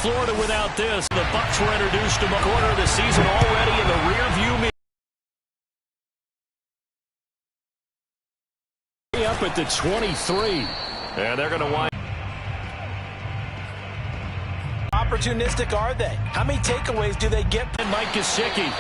Florida without this. The Bucs were introduced to the quarter of the season already in the rearview mirror. Up at the 23. And they're going to wind. Opportunistic are they? How many takeaways do they get? And Mike Gesicki.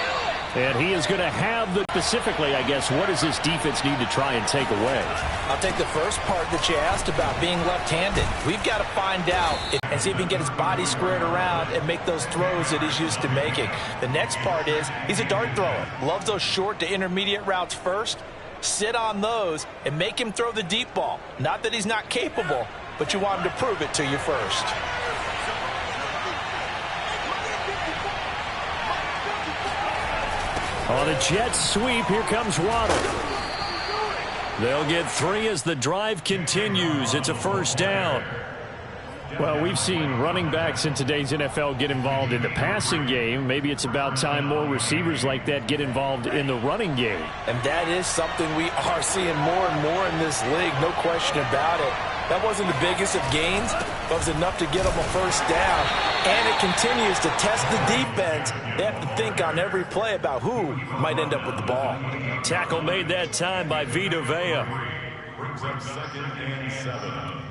And he is going to have the specifically, I guess, what does this defense need to try and take away? I'll take the first part that you asked about being left-handed. We've got to find out and see if he can get his body squared around and make those throws that he's used to making. The next part is he's a dart thrower. Loves those short to intermediate routes first. Sit on those and make him throw the deep ball. Not that he's not capable, but you want him to prove it to you first. On a jet sweep, here comes Waddle. They'll get 3 as the drive continues. It's a first down. Well, we've seen running backs in today's NFL get involved in the passing game. Maybe it's about time more receivers like that get involved in the running game. And that is something we are seeing more and more in this league, no question about it. That wasn't the biggest of gains, but it was enough to get them a first down. And it continues to test the defense. They have to think on every play about who might end up with the ball. Tackle made that time by Vita Vea. Brings up 2nd and 7.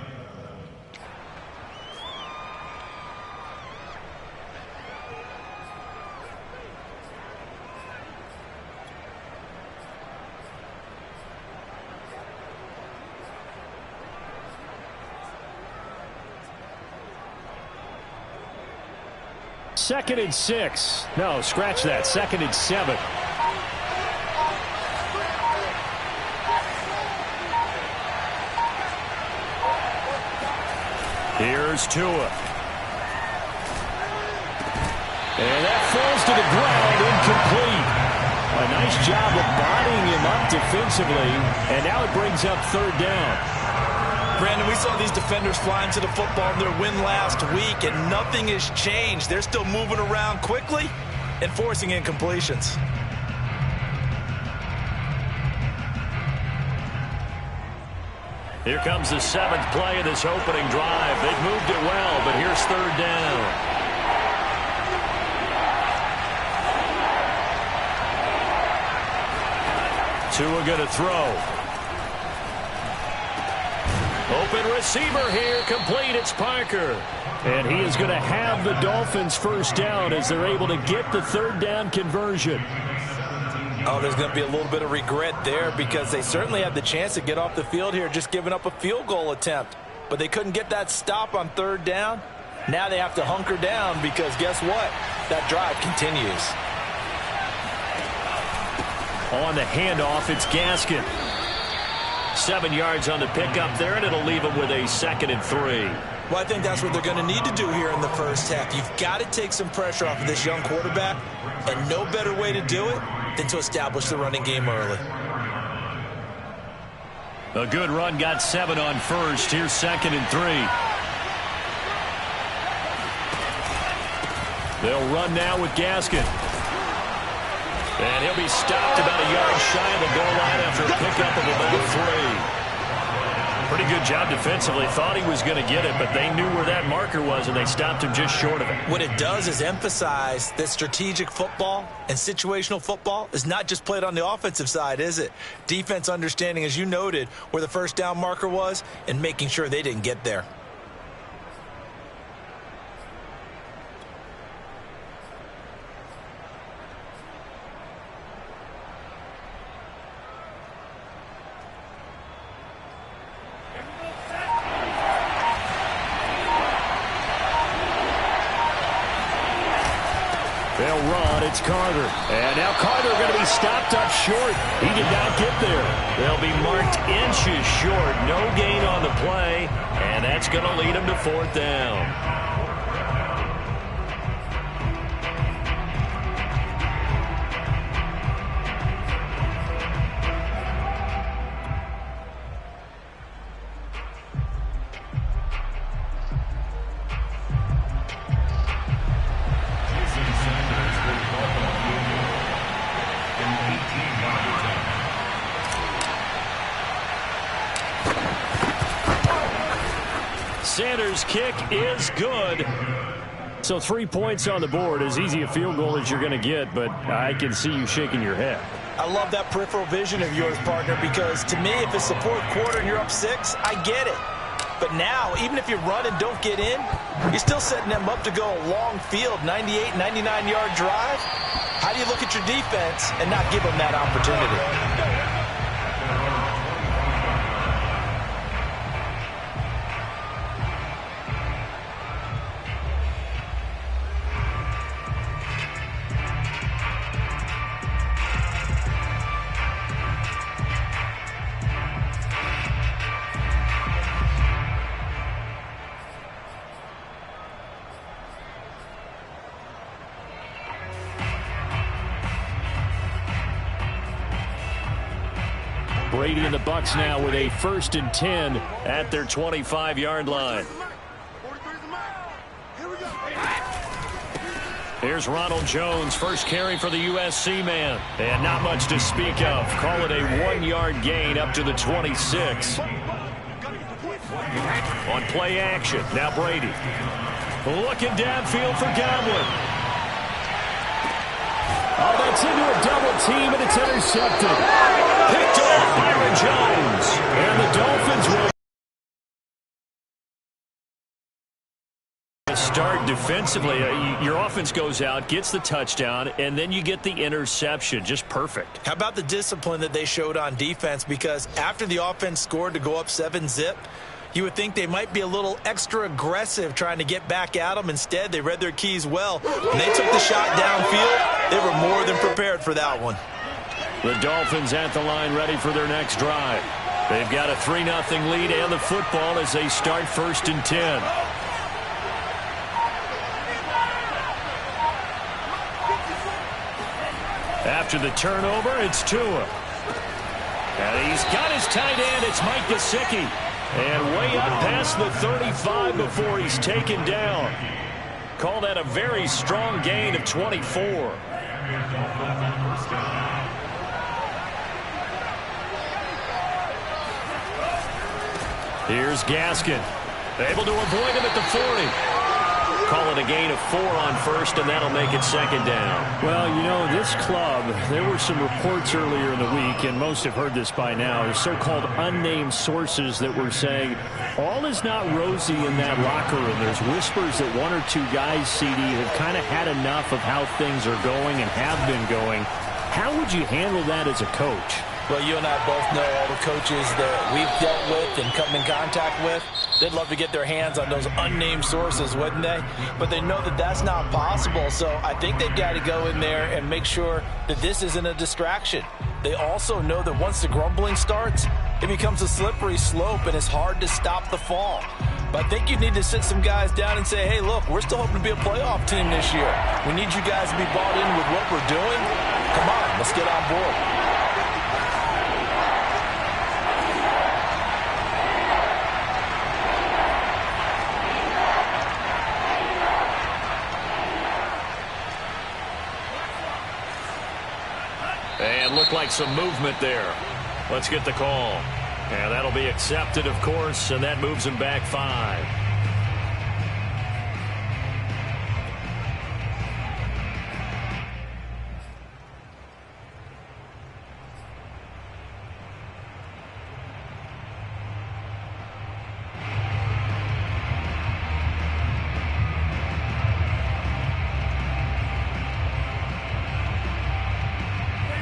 Second and 6. No, scratch that. 2nd and 7. Here's Tua. And that falls to the ground, incomplete. A nice job of bodying him up defensively, and now it brings up 3rd down. Brandon, we saw these defenders flying to the football in their win last week, and nothing has changed. They're still moving around quickly and forcing incompletions. Here comes the 7th play of this opening drive. They've moved it well, but here's 3rd down. Tua going to throw. Open receiver here, complete, it's Parker. And he is going to have the Dolphins first down as they're able to get the 3rd down conversion. Oh, there's going to be a little bit of regret there because they certainly had the chance to get off the field here just giving up a field goal attempt. But they couldn't get that stop on 3rd down. Now they have to hunker down because guess what? That drive continues. On the handoff, it's Gaskin. 7 yards on the pickup there, and it'll leave them with a 2nd and 3. Well, I think that's what they're going to need to do here in the first half. You've got to take some pressure off of this young quarterback, and no better way to do it than to establish the running game early. A good run, got 7 on first. Here's 2nd and 3. They'll run now with Gaskin. And he'll be stopped about a yard shy of the goal line after a pickup of about 3. Pretty good job defensively. Thought he was going to get it, but they knew where that marker was, and they stopped him just short of it. What it does is emphasize that strategic football and situational football is not just played on the offensive side, is it? Defense understanding, as you noted, where the first down marker was and making sure they didn't get there. They'll run. It's Carter. And now Carter going to be stopped up short. He did not get there. They'll be marked inches short. No gain on the play. And that's going to lead them to 4th down. Sanders' kick is good. So 3 points on the board, as easy a field goal as you're going to get, but I can see you shaking your head. I love that peripheral vision of yours, partner, because to me, if it's the fourth quarter and you're up 6, I get it. But now, even if you run and don't get in, you're still setting them up to go a long field, 98, 99-yard drive. How do you look at your defense and not give them that opportunity? Brady and the Bucs now with a 1st and 10 at their 25-yard line. Here's Ronald Jones, first carry for the USC man. And not much to speak of. Call it a 1-yard gain up to the 26. On play action, now Brady. Looking downfield for Godwin. Oh, that's into a double team, and it's intercepted. Picked off Byron Jones. And the Dolphins will start defensively. Your offense goes out, gets the touchdown, and then you get the interception. Just perfect. How about the discipline that they showed on defense? Because after the offense scored to go up 7-zip, you would think they might be a little extra aggressive trying to get back at them. Instead, they read their keys well, and they took the shot downfield. They were more than prepared for that one. The Dolphins at the line ready for their next drive. They've got a 3-0 lead and the football as they start 1st and 10. After the turnover, it's Tua. And he's got his tight end. It's Mike Gesicki. And way up past the 35 before he's taken down. Call that a very strong gain of 24. Here's Gaskin. Able to avoid him at the 40. Call it a gain of 4 on 1st, and that'll make it 2nd down. Well, you know, this club, there were some reports earlier in the week, and most have heard this by now, so-called unnamed sources that were saying all is not rosy in that locker room. There's whispers that 1 or 2 guys, CD, have kind of had enough of how things are going and have been going. How would you handle that as a coach? Well, you and I both know all the coaches that we've dealt with and come in contact with. They'd love to get their hands on those unnamed sources, wouldn't they? But they know that that's not possible, so I think they've got to go in there and make sure that this isn't a distraction. They also know that once the grumbling starts, it becomes a slippery slope, and it's hard to stop the fall. But I think you need to sit some guys down and say, hey, look, we're still hoping to be a playoff team this year. We need you guys to be bought in with what we're doing. Come on, let's get on board. And looked like some movement there. Let's get the call. And that'll be accepted, of course, and that moves him back 5.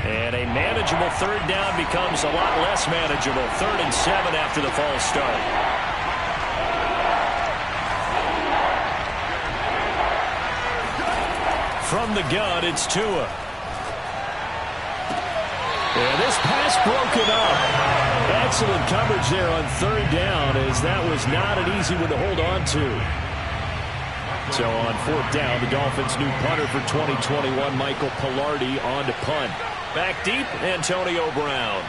And a manageable 3rd down becomes a lot less manageable. 3rd and 7 after the false start. From the gun, it's Tua. And this pass broken up. Excellent coverage there on 3rd down, as that was not an easy one to hold on to. So on 4th down, the Dolphins' new punter for 2021, Michael Palardy, on to punt. Back deep, Antonio Brown.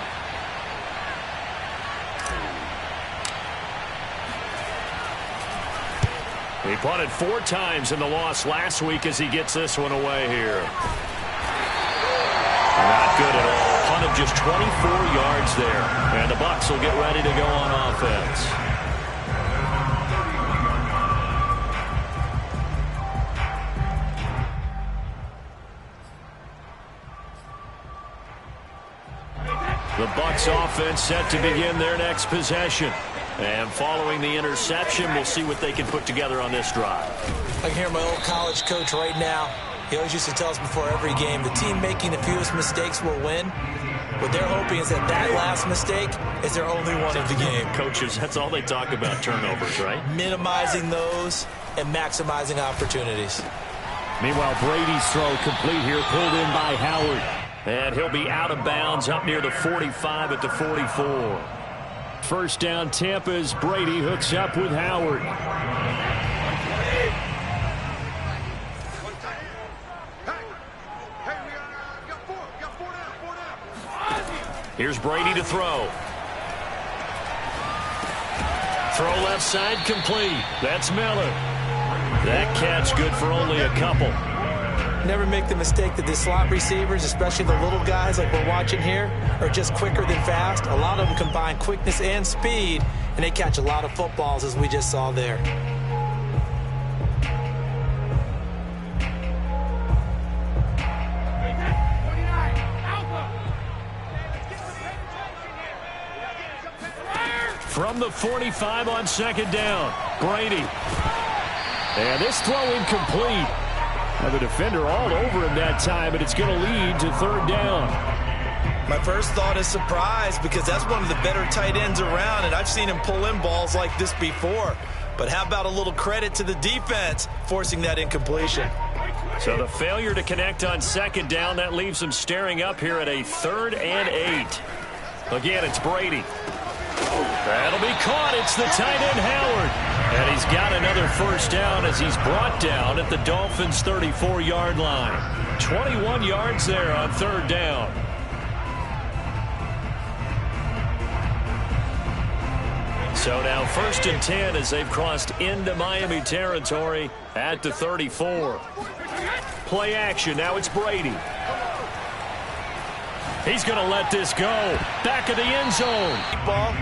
He punted 4 times in the loss last week as he gets this one away here. Not good at all. Punt of just 24 yards there. And the Bucs will get ready to go on offense. The Bucs offense set to begin their next possession. And following the interception, we'll see what they can put together on this drive. I can hear my old college coach right now. He always used to tell us before every game, the team making the fewest mistakes will win. What they're hoping is that last mistake is their only one of the game. Coaches, that's all they talk about, turnovers, right? Minimizing those and maximizing opportunities. Meanwhile, Brady's throw complete here, pulled in by Howard. And he'll be out of bounds up near the 45 at the 44. First down, Tampa's Brady hooks up with Howard. Here's Brady to throw. Throw left side complete. That's Miller. That catch good for only a couple. Never make the mistake that the slot receivers, especially the little guys like we're watching here, are just quicker than fast. A lot of them combine quickness and speed, and they catch a lot of footballs, as we just saw there. From the 45 on second down, Brady. And this throw incomplete. Now the defender all over him that time, but it's going to lead to third down. My first thought is surprise, because that's one of the better tight ends around, and I've seen him pull in balls like this before. But how about a little credit to the defense forcing that incompletion? So the failure to connect on second down, that leaves them staring up here at a 3rd and 8. Again, it's Brady. That'll be caught. It's the tight end, Howard. And he's got another first down as he's brought down at the Dolphins' 34-yard line. 21 yards there on third down. So now 1st and 10 as they've crossed into Miami territory at the 34. Play action. Now it's Brady. He's going to let this go. Back of the end zone. Ball.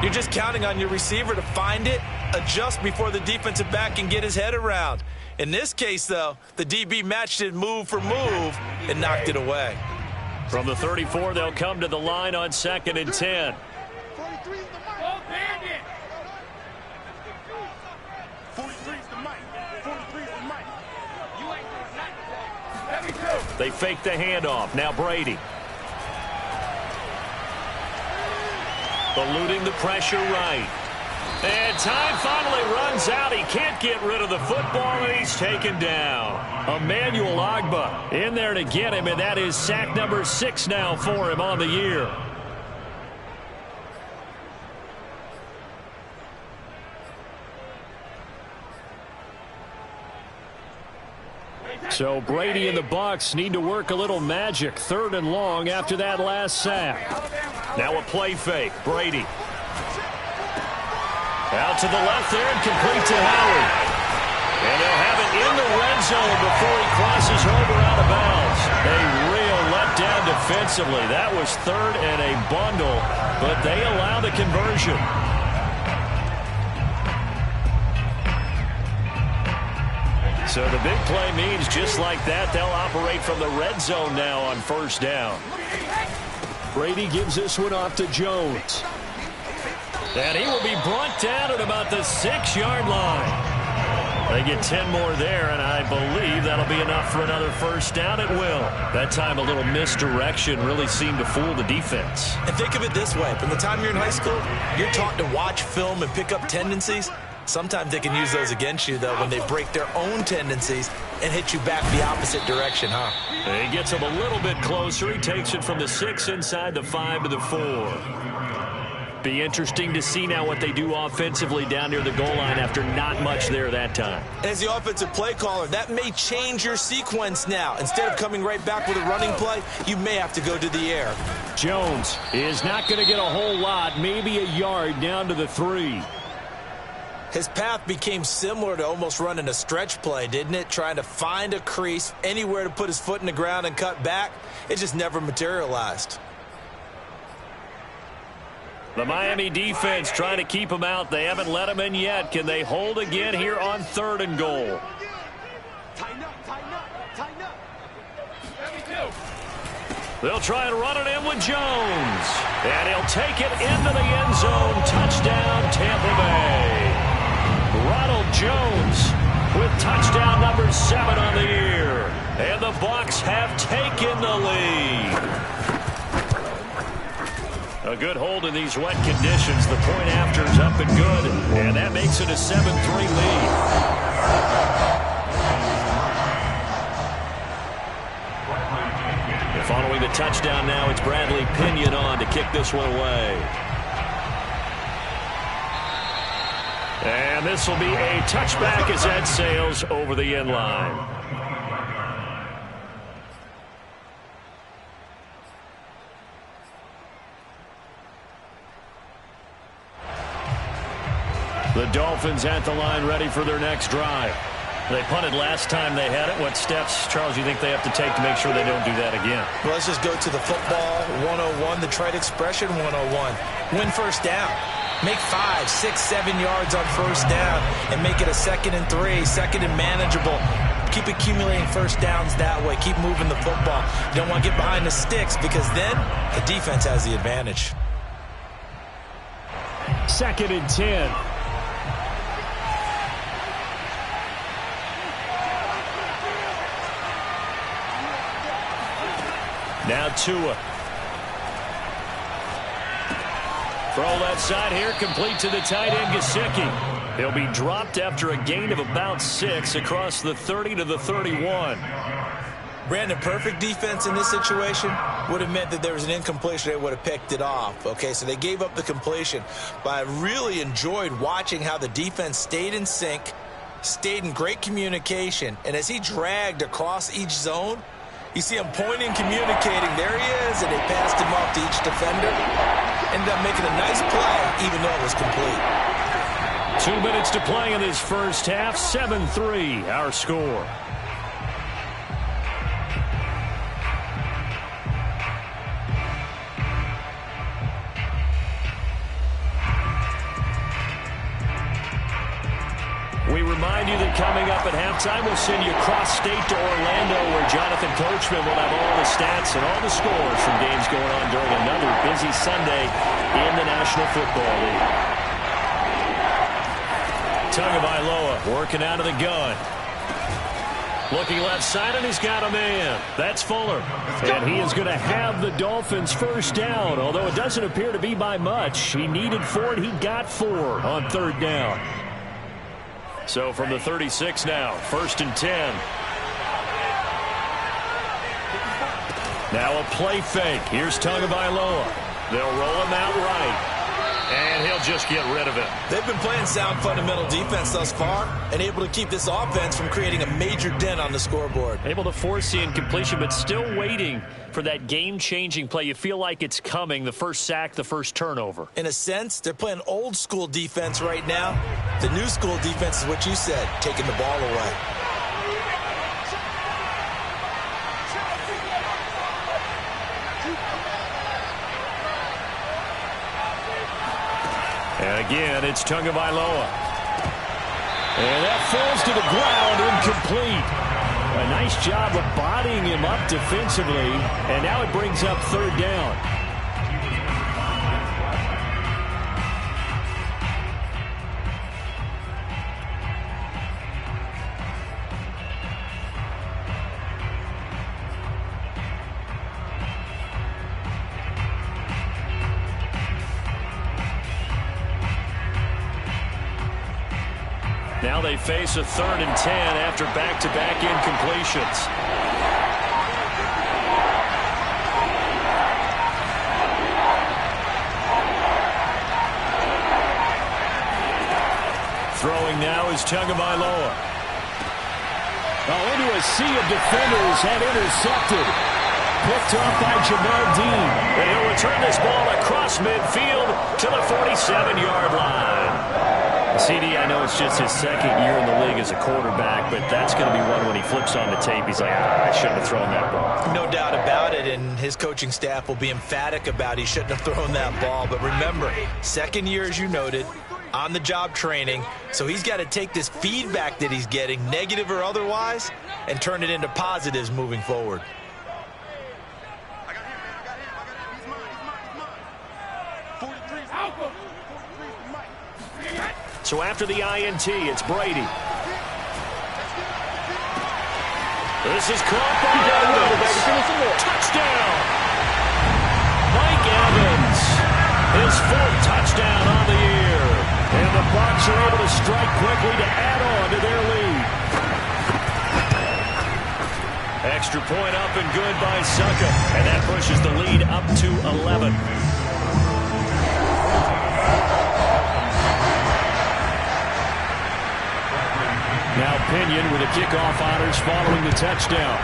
You're just counting on your receiver to find it, adjust before the defensive back can get his head around. In this case, though, the DB matched it move for move and knocked it away. From the 34, they'll come to the line on 2nd and 10. 43 is the mic. 43 is the mic. You ain't doing nothing. They fake the handoff. Now Brady. Eluding the pressure right. And time finally runs out. He can't get rid of the football, and he's taken down. Emmanuel Ogbah in there to get him, and that is sack number 6 now for him on the year. So Brady and the Bucs need to work a little magic. 3rd and long after that last sack. Now a play fake. Brady. Out to the left there and complete to Howard. And they'll have it in the red zone before he crosses over out of bounds. A real letdown defensively. That was 3rd and a bundle, but they allow the conversion. So the big play means just like that, they'll operate from the red zone now on 1st down. Brady gives this one off to Jones. And he will be brought down at about the 6-yard line. They get 10 more there, and I believe that'll be enough for another first down. It will. That time a little misdirection really seemed to fool the defense. And think of it this way. From the time you're in high school, you're taught to watch film and pick up tendencies. Sometimes they can use those against you, though, when they break their own tendencies and hit you back the opposite direction, huh? He gets him a little bit closer. He takes it from the 6 inside the 5 to the 4. Be interesting to see now what they do offensively down near the goal line after not much there that time. And as the offensive play caller, that may change your sequence now. Instead of coming right back with a running play, you may have to go to the air. Jones is not going to get a whole lot, maybe a yard down to the 3. His path became similar to almost running a stretch play, didn't it? Trying to find a crease, anywhere to put his foot in the ground and cut back. It just never materialized. The Miami defense trying to keep him out. They haven't let him in yet. Can they hold again here on 3rd and goal? They'll try and run it in with Jones. And he'll take it into the end zone. Touchdown, Tampa Bay. Ronald Jones with touchdown number 7 on the year. And the Bucs have taken the lead. A good hold in these wet conditions. The point after is up and good. And that makes it a 7-3 lead. Following the touchdown now, it's Bradley Pinion on to kick this one away. And this will be a touchback as that sails over the end line. The Dolphins at the line ready for their next drive. They punted last time they had it. What steps, Charles, you think they have to take to make sure they don't do that again? Well, let's just go to the football 101, the trite expression 101. Win first down. Make 5, 6, 7 yards on first down and make it a 2nd and 3, 2nd and manageable. Keep accumulating first downs that way. Keep moving the football. You don't want to get behind the sticks because then the defense has the advantage. 2nd and 10. Now Tua. Throw left side here, complete to the tight end, Gesicki. He'll be dropped after a gain of about 6 across the 30 to the 31. Brandon, perfect defense in this situation would have meant that there was an incompletion. They would have picked it off. Okay, so they gave up the completion. But I really enjoyed watching how the defense stayed in sync, stayed in great communication, and as he dragged across each zone, you see him pointing, communicating. There he is, and they passed him off to each defender. Ended up making a nice play, even though it was complete. 2 minutes to play in this first half. 7-3, our score. We remind you that coming up at halftime, we'll send you across state to Orlando, where Jonathan Coachman will have all the stats and all the scores from games going on during another busy Sunday in the National Football League. Tagovailoa working out of the gun. Looking left side, and he's got a man. That's Fuller. And he is going to have the Dolphins first down, although it doesn't appear to be by much. He needed 4, and he got 4 on 3rd down. So from the 36 now, 1st and 10. Now a play fake. Here's Tagovailoa. They'll roll him out right. And he'll just get rid of it. They've been playing sound fundamental defense thus far and able to keep this offense from creating a major dent on the scoreboard. Able to force the incompletion, but still waiting for that game-changing play. You feel like it's coming, the first sack, the first turnover. In a sense, they're playing old-school defense right now. The new-school defense is what you said, taking the ball away. And again, it's Tagovailoa. And that falls to the ground, incomplete. A nice job of bodying him up defensively, and now it brings up 3rd down. Now they face a 3rd and 10 after back-to-back incompletions. Throwing now is Tagovailoa. Into a sea of defenders and intercepted. Picked off by Jamel Dean. And he'll return this ball across midfield to the 47-yard line. CD, I know it's just his 2nd year in the league as a quarterback, but that's going to be one when he flips on the tape. He's like, I shouldn't have thrown that ball. No doubt about it, and his coaching staff will be emphatic about he shouldn't have thrown that ball. But remember, 2nd year, as you noted, on-the-job training, so he's got to take this feedback that he's getting, negative or otherwise, and turn it into positives moving forward. So after the INT, it's Brady. This is caught by Evans. Touchdown! Mike Evans, his 4th touchdown on the year. And the Bucs are able to strike quickly to add on to their lead. Extra point up and good by Succa. And that pushes the lead up to 11. Now Pinion with the kickoff honors following the touchdown.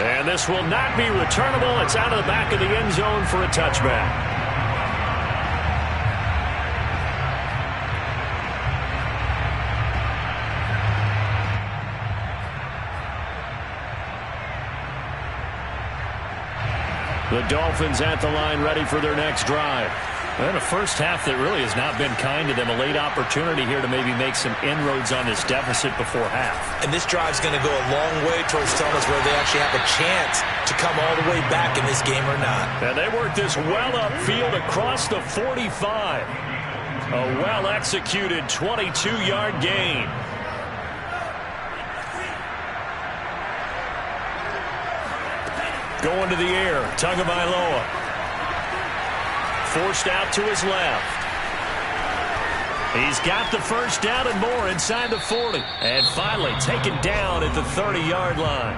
And this will not be returnable. It's out of the back of the end zone for a touchback. The Dolphins at the line ready for their next drive. And a first half that really has not been kind to them. A late opportunity here to maybe make some inroads on this deficit before half. And this drive's going to go a long way towards telling us whether they actually have a chance to come all the way back in this game or not. And they work this well upfield across the 45. A well-executed 22-yard gain. Going to the air, Tagovailoa. Forced out to his left. He's got the first down and more inside the 40. And finally taken down at the 30-yard line.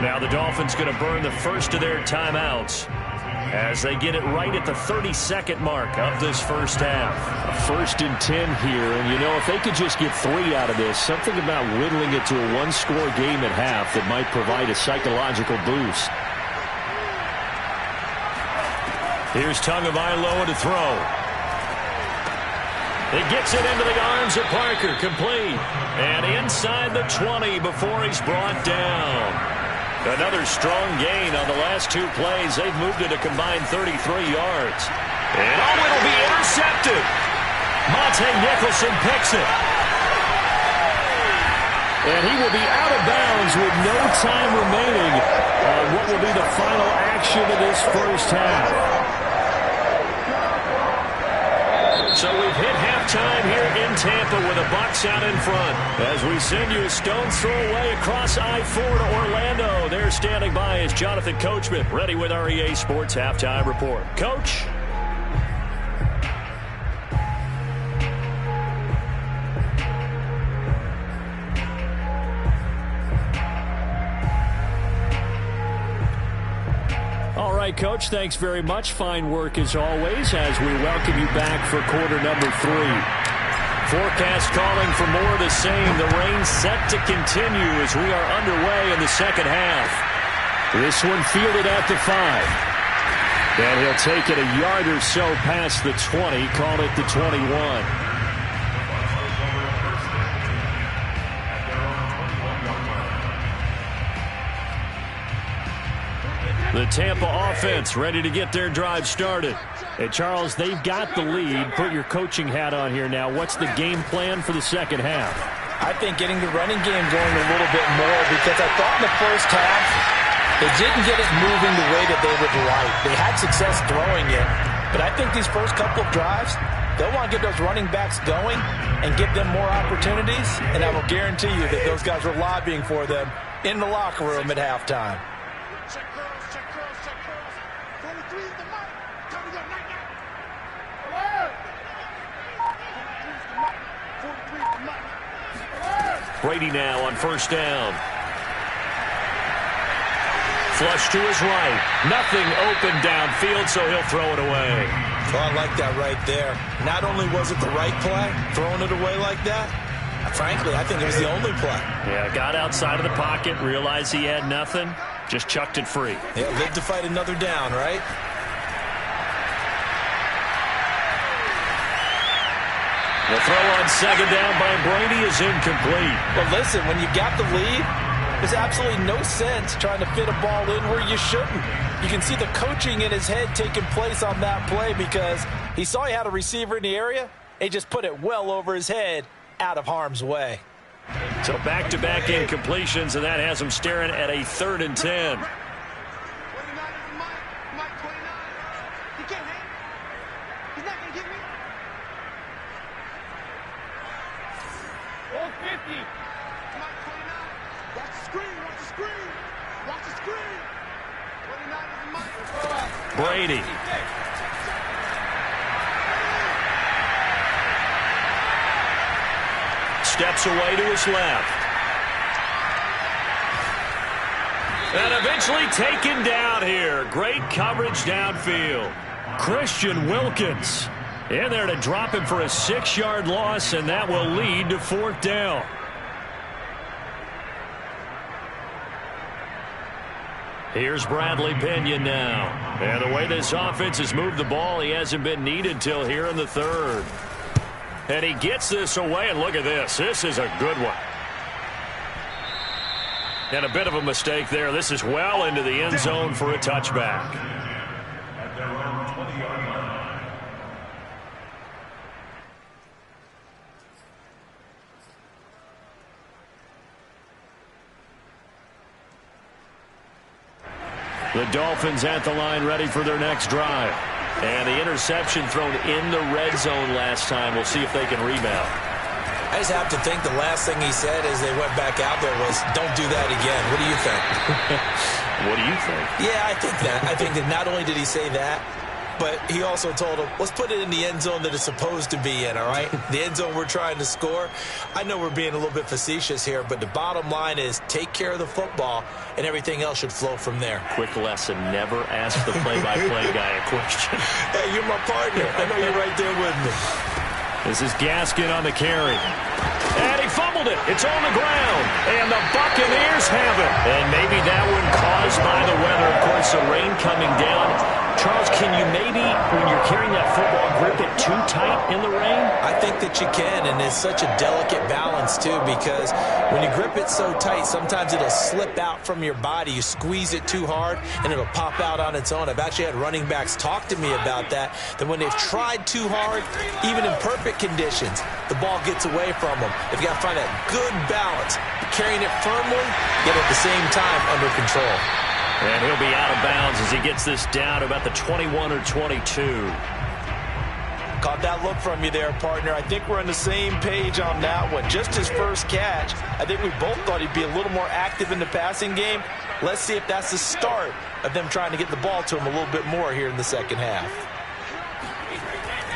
Now the Dolphins going to burn the first of their timeouts as they get it right at the 32nd mark of this first half. A 1st and 10 here, and you know, if they could just get 3 out of this, something about whittling it to a one-score game at half that might provide a psychological boost. Here's Tagovailoa to throw. He gets it into the arms of Parker, complete. And inside the 20 before he's brought down. Another strong gain on the last 2 plays. They've moved it a combined 33 yards. And it'll be intercepted. Monte Nicholson picks it. And he will be out of bounds with no time remaining on what will be the final action of this first half. So we've hit halftime here in Tampa with the Bucs out in front. As we send you a stone's throw away across I-4 to Orlando. There standing by is Jonathan Coachman, ready with our EA Sports Halftime Report. Coach? Coach, thanks very much. Fine work as always as we welcome you back for quarter number 3. Forecast calling for more of the same. The rain set to continue as we are underway in the second half. This one fielded at the 5. And he'll take it a yard or so past the 20, call it the 21. The Tampa offense ready to get their drive started. Hey, Charles, they've got the lead. Put your coaching hat on here now. What's the game plan for the second half? I think getting the running game going a little bit more because I thought in the first half they didn't get it moving the way that they would like. They had success throwing it, but I think these first couple of drives, they'll want to get those running backs going and give them more opportunities, and I will guarantee you that those guys were lobbying for them in the locker room at halftime. Brady now on first down. Flush to his right. Nothing open downfield, so he'll throw it away. Well, I like that right there. Not only was it the right play, throwing it away like that, frankly, I think it was the only play. Yeah, got outside of the pocket, realized he had nothing, just chucked it free. Yeah, live to fight another down, right? The throw on second down by Brady is incomplete. Well, listen, when you got the lead, there's absolutely no sense trying to fit a ball in where you shouldn't. You can see the coaching in his head taking place on that play because he saw he had a receiver in the area. He just put it well over his head out of harm's way. So back-to-back incompletions, and that has him staring at a 3rd and 10. 50. Mike 29. Watch the screen. Watch the screen. Watch the screen. 29 is Mike. Brady. Steps away to his left. And eventually taken down here. Great coverage downfield. Christian Wilkins in there to drop him for a 6-yard loss, and that will lead to 4th down. Here's Bradley Pinion now. And the way this offense has moved the ball, he hasn't been needed till here in the 3rd. And he gets this away, and look at this. This is a good one. And a bit of a mistake there. This is well into the end zone for a touchback. At their own 20-yard line. The Dolphins at the line, ready for their next drive. And the interception thrown in the red zone last time. We'll see if they can rebound. I just have to think the last thing he said as they went back out there was, don't do that again. What do you think? What do you think? Yeah, I think that. I think that not only did he say that, but he also told him, let's put it in the end zone that it's supposed to be in, all right? The end zone we're trying to score. I know we're being a little bit facetious here, but the bottom line is take care of the football, and everything else should flow from there. Quick lesson, never ask the play-by-play guy a question. Hey, you're my partner. I know you're right there with me. This is Gaskin on the carry. And he fumbled it. It's on the ground. And the Buccaneers have it. And maybe that one caused by the weather. Of course, the rain coming down. Charles, can you maybe, when you're carrying that football, grip it too tight in the rain? I think that you can, and it's such a delicate balance, too, because when you grip it so tight, sometimes it'll slip out from your body. You squeeze it too hard, and it'll pop out on its own. I've actually had running backs talk to me about that when they've tried too hard, even in perfect conditions, the ball gets away from them. They've got to find that good balance, carrying it firmly, yet at the same time under control. And he'll be out of bounds as he gets this down to about the 21 or 22. Caught that look from you there, partner. I think we're on the same page on that one. Just his first catch. I think we both thought he'd be a little more active in the passing game. Let's see if that's the start of them trying to get the ball to him a little bit more here in the second half.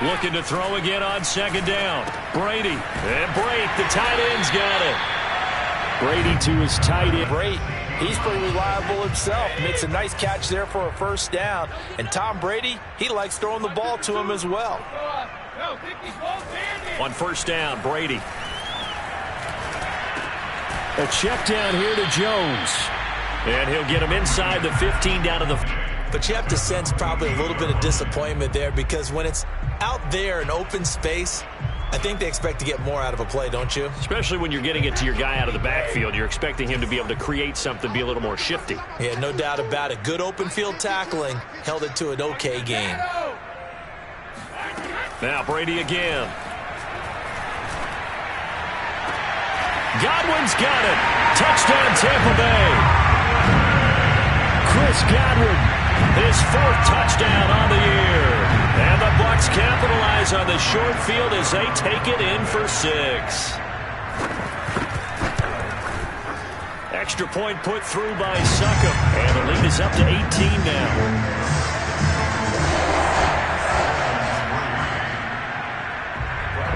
Looking to throw again on 2nd down. Brady. And Brate, the tight end's got it. Brady to his tight end. Brate, he's pretty reliable himself. Makes a nice catch there for a 1st down. And Tom Brady, he likes throwing the ball to him as well. On 1st down, Brady. A check down here to Jones. And he'll get him inside the 15 down to the... But you have to sense probably a little bit of disappointment there, because when it's out there in open space, I think they expect to get more out of a play, don't you? Especially when you're getting it to your guy out of the backfield. You're expecting him to be able to create something, be a little more shifty. Yeah, no doubt about it. Good open field tackling held it to an okay game. Now Brady again. Godwin's got it. Touchdown Tampa Bay. Chris Godwin, his 4th touchdown on the year. And the Bucs capitalize on the short field as they take it in for 6. Extra point put through by Succop. And the lead is up to 18 now.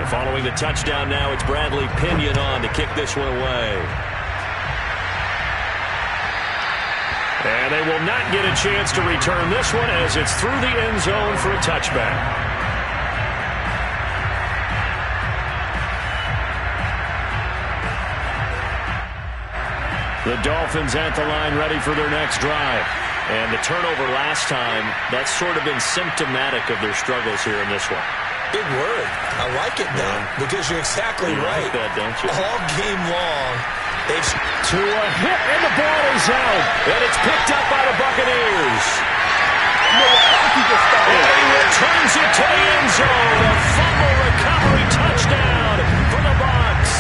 And following the touchdown now, it's Bradley Pinion on to kick this one away. And they will not get a chance to return this one as it's through the end zone for a touchback. The Dolphins at the line ready for their next drive. And the turnover last time, that's sort of been symptomatic of their struggles here in this one. Big word. I like it now, because you're exactly right. Like that, don't you? All game long, they've... To a hit, and the ball is out. And it's picked up by the Buccaneers. And he returns it to the end zone. A fumble recovery touchdown for the Bucs.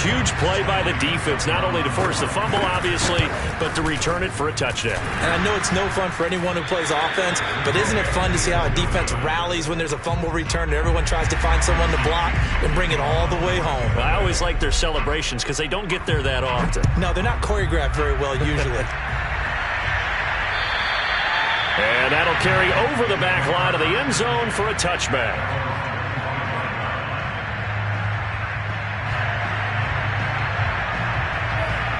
Huge play by the defense, not only to force the fumble, obviously, but to return it for a touchdown. And I know it's no fun for anyone who plays offense, but isn't it fun to see how a defense rallies when there's a fumble return and everyone tries to find someone to block and bring it all the way home? I always like their celebrations because they don't get there that often. No, they're not choreographed very well usually. And that'll carry over the back line of the end zone for a touchback.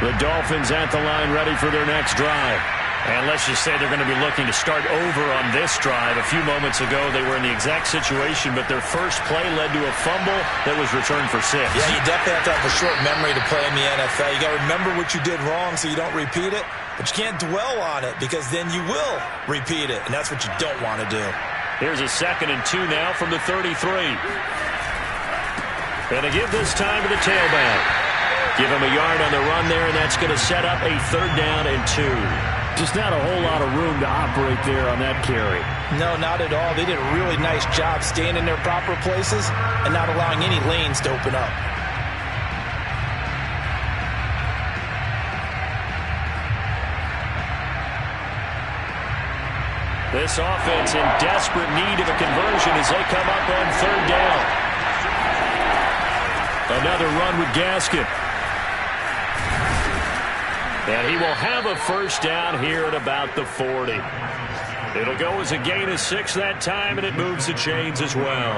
The Dolphins at the line ready for their next drive. And let's just say they're going to be looking to start over on this drive. A few moments ago, they were in the exact situation, but their first play led to a fumble that was returned for 6. Yeah, you definitely have to have a short memory to play in the NFL. You got to remember what you did wrong so you don't repeat it, but you can't dwell on it because then you will repeat it, and that's what you don't want to do. Here's a 2nd and 2 now from the 33. And to give this time to the tailback. Give him a yard on the run there, and that's going to set up a 3rd down and 2. Just not a whole lot of room to operate there on that carry. No, not at all. They did a really nice job staying in their proper places and not allowing any lanes to open up. This offense in desperate need of a conversion as they come up on 3rd down. Another run with Gaskin. And he will have a 1st down here at about the 40. It'll go as a gain of 6 that time, and it moves the chains as well.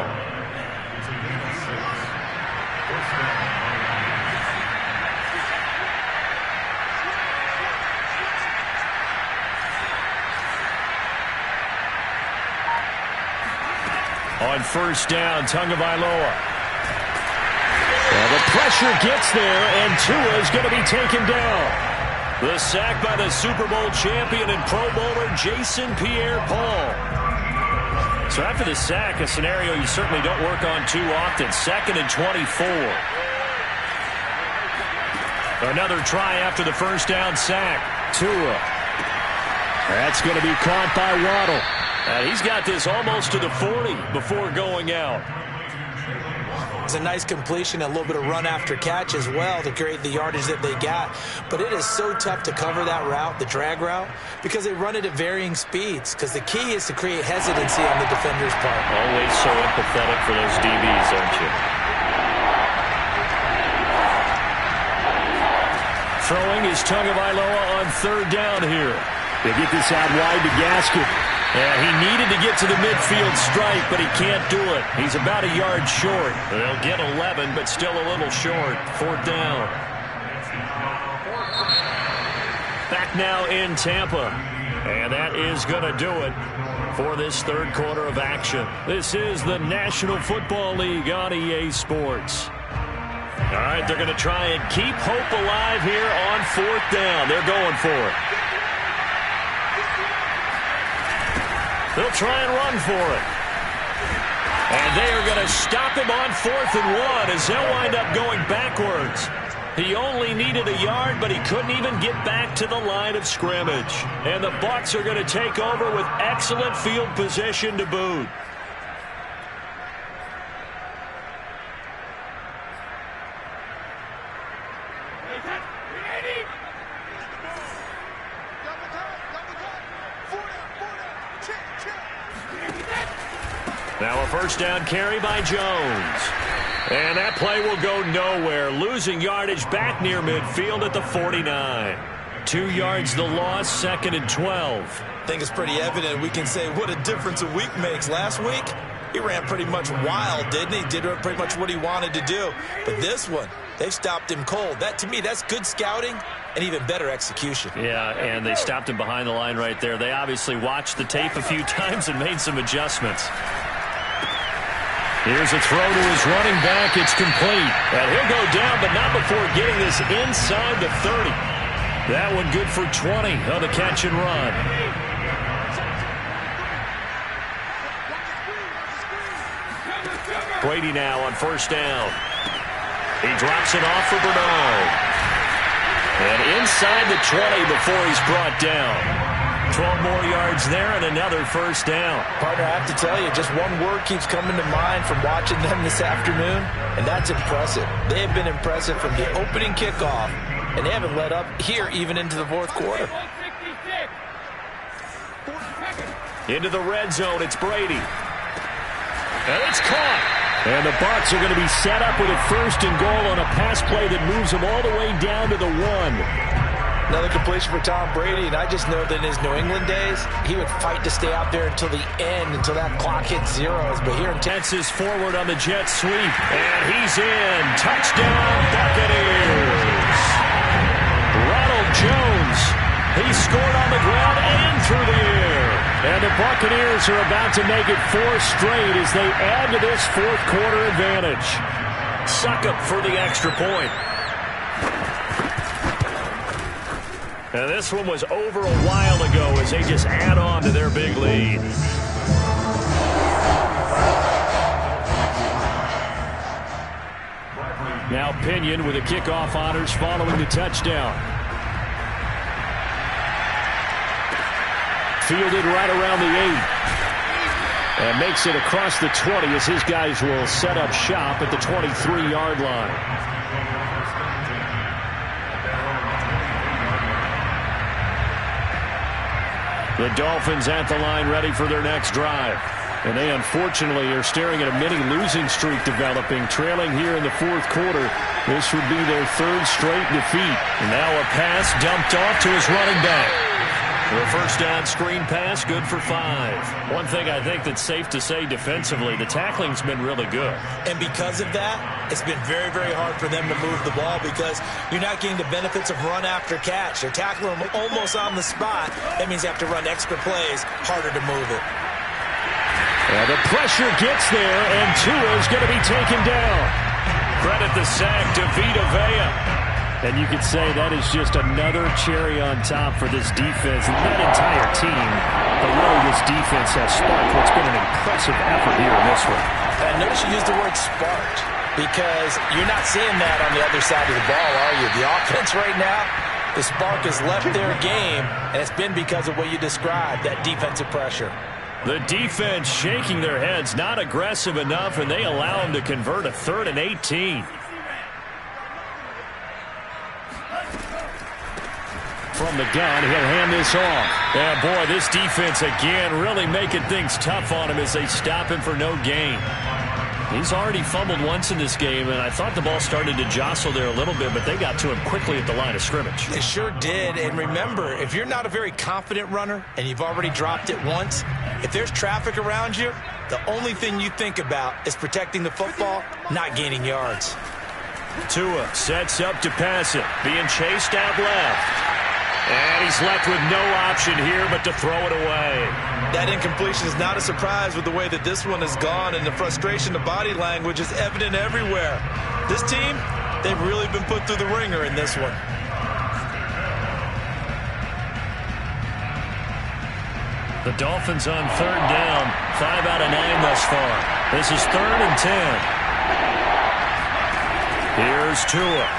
On 1st down, Tagovailoa. Well, the pressure gets there, and Tua is going to be taken down. The sack by the Super Bowl champion and Pro Bowler Jason Pierre-Paul. So after the sack, a scenario you certainly don't work on too often. 2nd and 24. Another try after the 1st down sack. Tua. That's going to be caught by Waddle. And he's got this almost to the 40 before going out. It's a nice completion, a little bit of run after catch as well to create the yardage that they got. But it is so tough to cover that route, the drag route, because they run it at varying speeds. Because the key is to create hesitancy on the defender's part. Always so empathetic for those DBs, aren't you? Throwing is Tagovailoa on 3rd down here. They get this out wide to Gaskin. Yeah, he needed to get to the midfield stripe, but he can't do it. He's about a yard short. They'll get 11, but still a little short. 4th down. Back now in Tampa. And that is going to do it for this 3rd quarter of action. This is the National Football League on EA Sports. All right, they're going to try and keep hope alive here on 4th down. They're going for it. They'll try and run for it. And they are going to stop him on 4th and 1 as they'll wind up going backwards. He only needed a yard, but he couldn't even get back to the line of scrimmage. And the Bucs are going to take over with excellent field position to boot. Now a 1st down carry by Jones. And that play will go nowhere. Losing yardage back near midfield at the 49. 2 yards the loss, 2nd and 12. I think it's pretty evident. We can say what a difference a week makes. Last week, he ran pretty much wild, didn't he? Did pretty much what he wanted to do. But this one, they stopped him cold. That, to me, that's good scouting and even better execution. Yeah, and they stopped him behind the line right there. They obviously watched the tape a few times and made some adjustments. Here's a throw to his running back. It's complete. And he'll go down, but not before getting this inside the 30. That one good for 20 on the catch and run. Brady now on 1st down. He drops it off for Bernard. And inside the 20 before he's brought down. 12 more yards there and another first down. Partner, I have to tell you, just one word keeps coming to mind from watching them this afternoon, and that's impressive. They have been impressive from the opening kickoff, and they haven't let up here even into the fourth quarter. Into the red zone, it's Brady. And it's caught. And the Bucs are going to be set up with a 1st and goal on a pass play that moves them all the way down to the 1. Another completion for Tom Brady, and I just know that in his New England days, he would fight to stay out there until the end, until that clock hits zeros. But here in Texas, forward on the jet sweep, and he's in. Touchdown, Buccaneers. Ronald Jones, he scored on the ground and through the air. And the Buccaneers are about to make it 4 straight as they add to this fourth quarter advantage. Succop for the extra point. And this one was over a while ago as they just add on to their big lead. Now Pinion with the kickoff honors following the touchdown. Fielded right around the 8. And makes it across the 20 as his guys will set up shop at the 23-yard line. The Dolphins at the line ready for their next drive. And they unfortunately are staring at a mini losing streak developing, trailing here in the fourth quarter. This would be their 3rd straight defeat. And now a pass dumped off to his running back. The first down screen pass, good for 5. One thing I think that's safe to say defensively, the tackling's been really good. And because of that, it's been very, very hard for them to move the ball because you're not getting the benefits of run after catch. They're tackling them almost on the spot. That means you have to run extra plays, harder to move it. Well, the pressure gets there, and Tua's going to be taken down. Credit the sack to Vita Vea. And you could say that is just another cherry on top for this defense. And that entire team, but really this defense has sparked what's been an impressive effort here in this one. And notice you use the word sparked because you're not seeing that on the other side of the ball, are you? The offense right now, the spark has left their game, and it's been because of what you described, that defensive pressure. The defense shaking their heads, not aggressive enough, and they allow them to convert a 3rd and 18. From the gun, he'll hand this off. Yeah, boy, this defense again really making things tough on him as they stop him for no gain. He's already fumbled once in this game, and I thought the ball started to jostle there a little bit, but they got to him quickly at the line of scrimmage. They sure did, and remember, if you're not a very confident runner and you've already dropped it once, if there's traffic around you, the only thing you think about is protecting the football, not gaining yards. Tua sets up to pass it, being chased out left. And he's left with no option here but to throw it away. That incompletion is not a surprise with the way that this one has gone, and the frustration of body language is evident everywhere. This team, they've really been put through the ringer in this one. The Dolphins on 3rd down, 5 out of 9 thus far. This is 3rd and 10. Here's Tua.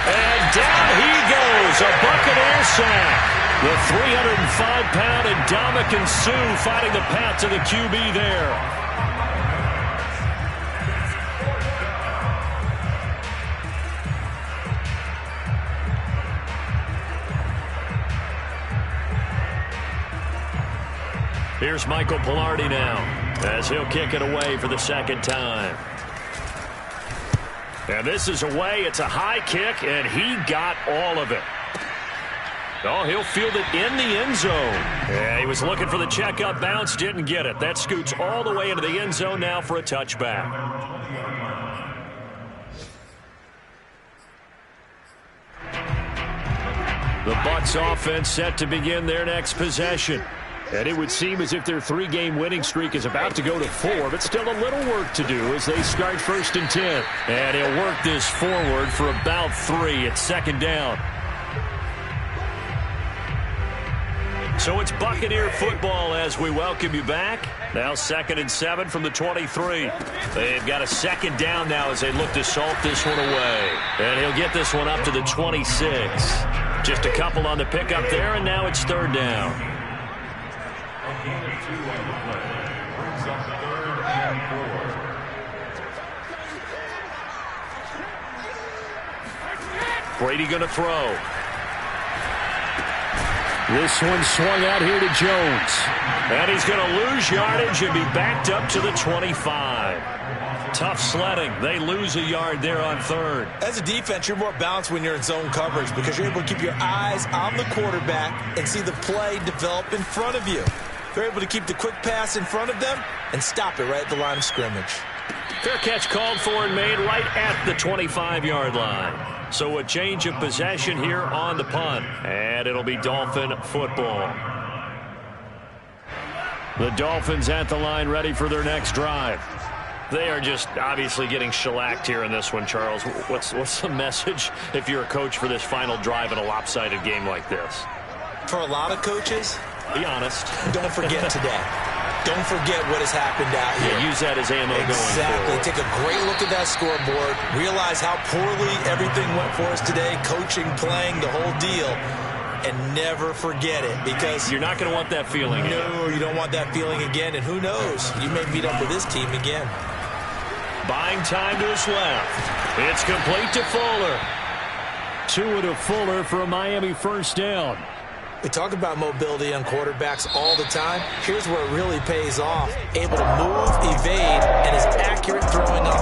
And down he goes, a Buccaneer sack. The 305-pound Ndamukong Suh fighting the path to the QB there. Here's Michael Pilardi now as he'll kick it away for the 2nd time. And this is away. It's a high kick, and he got all of it. Oh, he'll field it in the end zone. Yeah, he was looking for the checkup bounce, didn't get it. That scoots all the way into the end zone now for a touchback. The Bucs offense set to begin their next possession. And it would seem as if their 3-game winning streak is about to go to 4, but still a little work to do as they start 1st and 10. And he'll work this forward for about 3 at 2nd down. So it's Buccaneer football as we welcome you back. Now 2nd and 7 from the 23. They've got a 2nd down now as they look to salt this one away. And he'll get this one up to the 26. Just a couple on the pickup there, and now it's 3rd down. A gain of 2 on the play brings up 3rd and 4. Brady going to throw. This one swung out here to Jones. And he's going to lose yardage and be backed up to the 25. Tough sledding. They lose a yard there on 3rd. As a defense, you're more balanced when you're in zone coverage because you're able to keep your eyes on the quarterback and see the play develop in front of you. They're able to keep the quick pass in front of them and stop it right at the line of scrimmage. Fair catch called for and made right at the 25-yard line. So a change of possession here on the punt. And it'll be Dolphin football. The Dolphins at the line ready for their next drive. They are just obviously getting shellacked here in this one, Charles. What's the message if you're a coach for this final drive in a lopsided game like this? For a lot of coaches, be honest. Don't forget today. Don't forget what has happened out here. Yeah, use that as ammo going forward. Take a great look at that scoreboard. Realize how poorly everything went for us today. Coaching, playing, the whole deal. And never forget it because you're not going to want that feeling again. No, you don't want that feeling again. And who knows? You may meet up with this team again. Buying time to his left. It's complete to Fuller. To Fuller for a Miami 1st down. We talk about mobility on quarterbacks all the time. Here's where it really pays off. Able to move, evade, and is accurate throwing on